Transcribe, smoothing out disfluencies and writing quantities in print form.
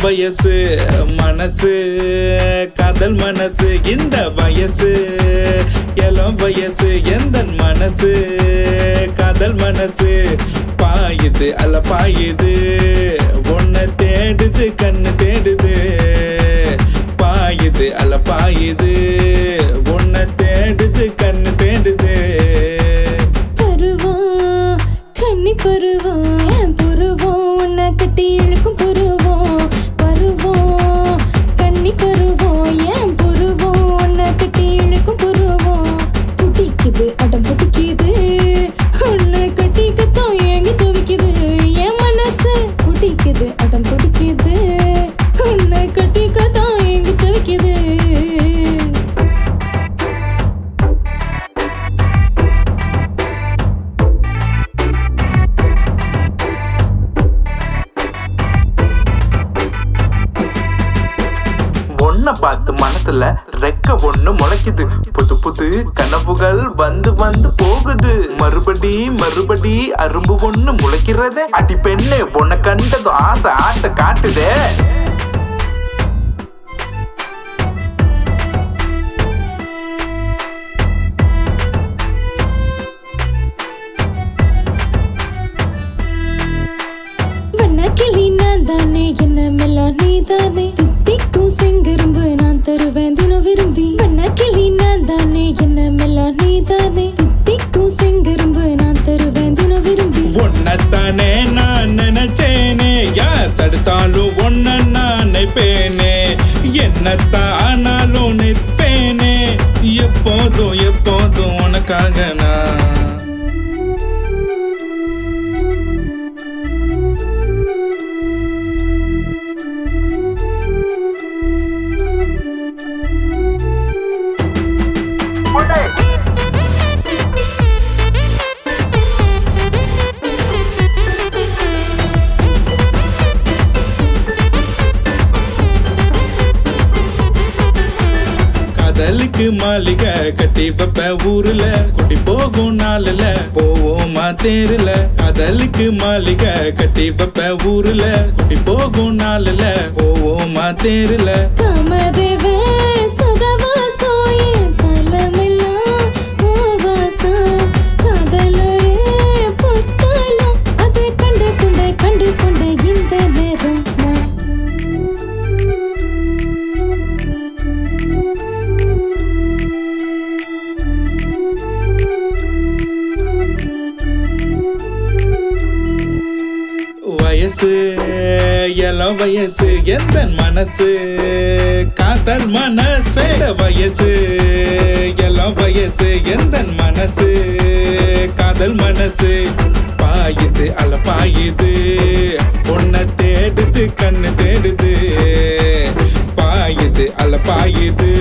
இளம் வயசு மனசு காதல் மனசு இந்த வயசு இளம் வயசு எந்த மனசு காதல் மனசு பாயுது அல்ல பாயுது ஒன்ன தேடுது கண்ணு தேடுது பாயுது அல்ல பாயுது ஒன்ன தேடுது கண்ணு தேடுது பருவம் கன்னி பருவம் என் பருவம் உன்னை கட்டி இழுக்கும் பருவம் பருவம் கன்னி பருவம் என் பருவம் உன்னை கட்டி இழுக்கும் பருவம் துடிக்குது அடம் துடிக்குது உன்னை கட்டிக்கத்தான் ஏங்கி துடிக்குது என் மனசு துடிக்குது அடம் துடிக்குது உன்னை கட்டிக்கத்தான் ஏங்கி துடிக்குது ஒன்ன பார்த்து மனசுல ரெக்க ஒண்ணு முளைக்குது புது புது கனவுகள் வந்து வந்து போகுது மறுபடி மறுபடி அரும்பு ஒண்ணு முளைக்கிறதே அடி பெண்ணு உன்னை கண்டதும் ஆசை ஆட்ட காட்டுதே வண்ணக்கிளி நான் தானே என்ன மெல்லாம் நீ தானே தித்திக்கும் செங்கரும்பு நான் தருவேன் தினம் விரும்பி வண்ணக்கிளி நான் தானே என்ன மெல்லாம் நீ தானே தித்திக்கும் செங்கரும்பு நான் தருவேன் தினம் விரும்பி உன்னத்தானே நான் நினைச்சேனே யார் தடுத்தாலும் ஒன்ன நான் நினைப்பேனே என்னத்தான் ஆனாலும் நிற்பேனே எப்போதும் எப்போதும் உனக்காக நான் காதலுக்கு மாளிகை கட்டி வைப்பேன் ஊருல குட்டி போகும் நாளுல போவோமா தேருல காதலுக்கு மாளிகை கட்டி வைப்பேன் ஊருல குட்டி போகும் நாளுல போவோமா தேருல காமதேவே சதவாசம் என் தலைமெல்லாம் வாசம் காதலரே பொத்தாலும் அதை கண்டு கொண்ட இந்த நேரம் நான் வயசு இளம் வயசு எந்த மனசு காதல் மனசு வயசு இளம் வயசு எந்த மனசு காதல் மனசு பாயுது அல்ல பாயுது பொண்ண தேடுது கண்ணு தேடுது பாயுது அல்ல பாயுது